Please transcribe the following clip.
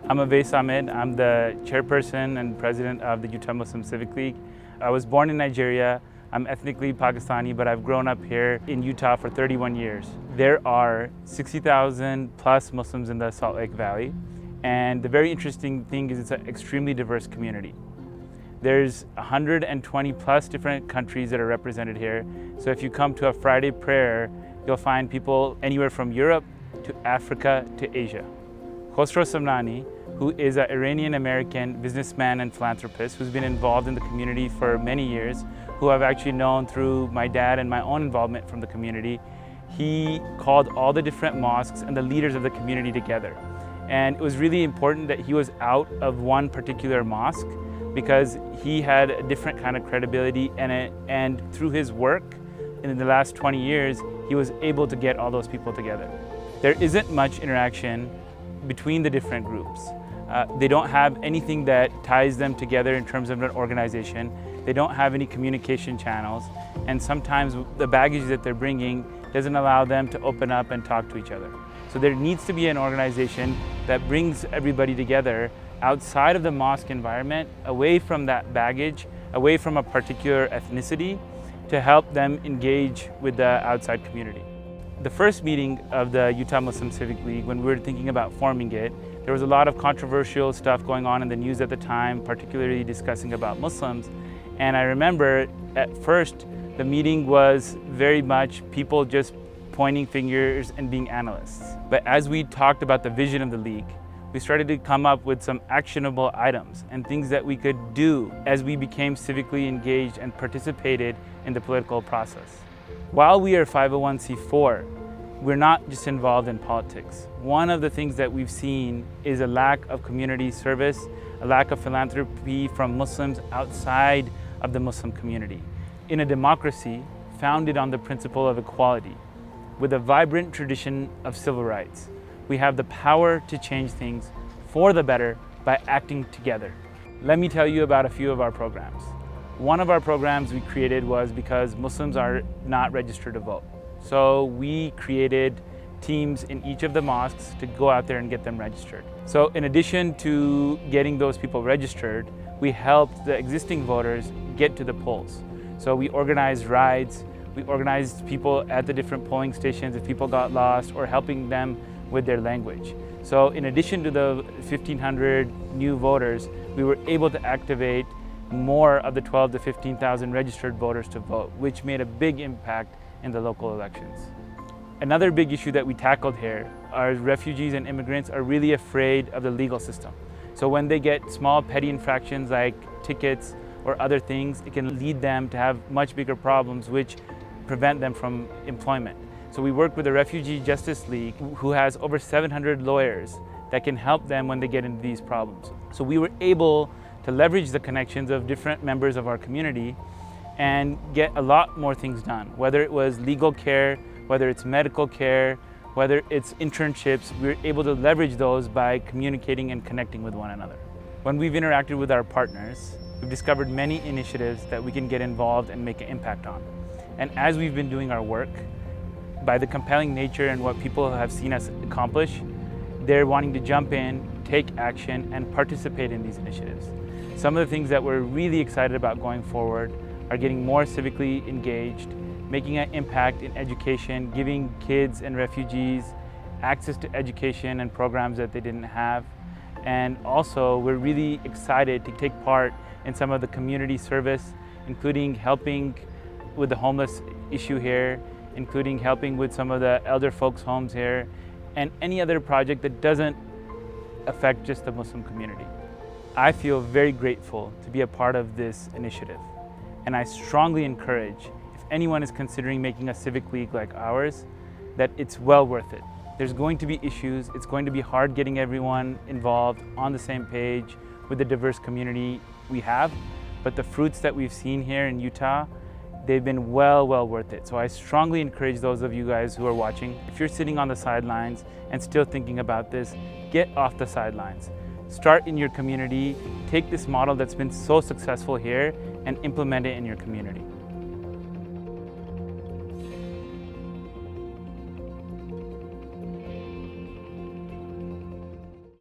I'm Avais Ahmed. I'm the chairperson and president of the Utah Muslim Civic League. I was born in Nigeria. I'm ethnically Pakistani, but I've grown up here in Utah for 31 years. There are 60,000 plus Muslims in the Salt Lake Valley. And the very interesting thing is it's an extremely diverse community. There's 120 plus different countries that are represented here. So if you come to a Friday prayer, you'll find people anywhere from Europe to Africa to Asia. Khosrow Somnani, who is an Iranian-American businessman and philanthropist who's been involved in the community for many years, who I've actually known through my dad and my own involvement from the community. He called all the different mosques and the leaders of the community together. And it was really important that he was out of one particular mosque because he had a different kind of credibility and through his work in the last 20 years, he was able to get all those people together. There isn't much interaction between the different groups. They don't have anything that ties them together in terms of an organization. They don't have any communication channels. And sometimes the baggage that they're bringing doesn't allow them to open up and talk to each other. So there needs to be an organization that brings everybody together outside of the mosque environment, away from that baggage, away from a particular ethnicity, to help them engage with the outside community. The first meeting of the Utah Muslim Civic League, when we were thinking about forming it, there was a lot of controversial stuff going on in the news at the time, particularly discussing about Muslims. And I remember at first, the meeting was very much people just pointing fingers and being analysts. But as we talked about the vision of the league, we started to come up with some actionable items and things that we could do as we became civically engaged and participated in the political process. While we are 501c4, we're not just involved in politics. One of the things that we've seen is a lack of community service, a lack of philanthropy from Muslims outside of the Muslim community. In a democracy founded on the principle of equality, with a vibrant tradition of civil rights, we have the power to change things for the better by acting together. Let me tell you about a few of our programs. One of our programs we created was because Muslims are not registered to vote. So we created teams in each of the mosques to go out there and get them registered. So in addition to getting those people registered, we helped the existing voters get to the polls. So we organized rides, we organized people at the different polling stations if people got lost, or helping them with their language. So in addition to the 1,500 new voters, we were able to activate more of the 12 to 15,000 registered voters to vote, which made a big impact in the local elections. Another big issue that we tackled here are refugees and immigrants are really afraid of the legal system. So when they get small petty infractions like tickets or other things, it can lead them to have much bigger problems which prevent them from employment. So we work with the Refugee Justice League, who has over 700 lawyers that can help them when they get into these problems. So we were able to leverage the connections of different members of our community and get a lot more things done, whether it was legal care, whether it's medical care, whether it's internships. We were able to leverage those by communicating and connecting with one another. When we've interacted with our partners, we've discovered many initiatives that we can get involved and make an impact on. And as we've been doing our work, by the compelling nature and what people have seen us accomplish, they're wanting to jump in, take action, and participate in these initiatives. Some of the things that we're really excited about going forward are getting more civically engaged, making an impact in education, giving kids and refugees access to education and programs that they didn't have. And also, we're really excited to take part in some of the community service, including helping with the homeless issue here, including helping with some of the elder folks' homes here, and any other project that doesn't affect just the Muslim community. I feel very grateful to be a part of this initiative, and I strongly encourage, if anyone is considering making a civic league like ours, that it's well worth it. There's going to be issues, it's going to be hard getting everyone involved on the same page with the diverse community we have, but the fruits that we've seen here in Utah, they've been well worth it. So I strongly encourage those of you guys who are watching, if you're sitting on the sidelines and still thinking about this, get off the sidelines. Start in your community, take this model that's been so successful here and implement it in your community.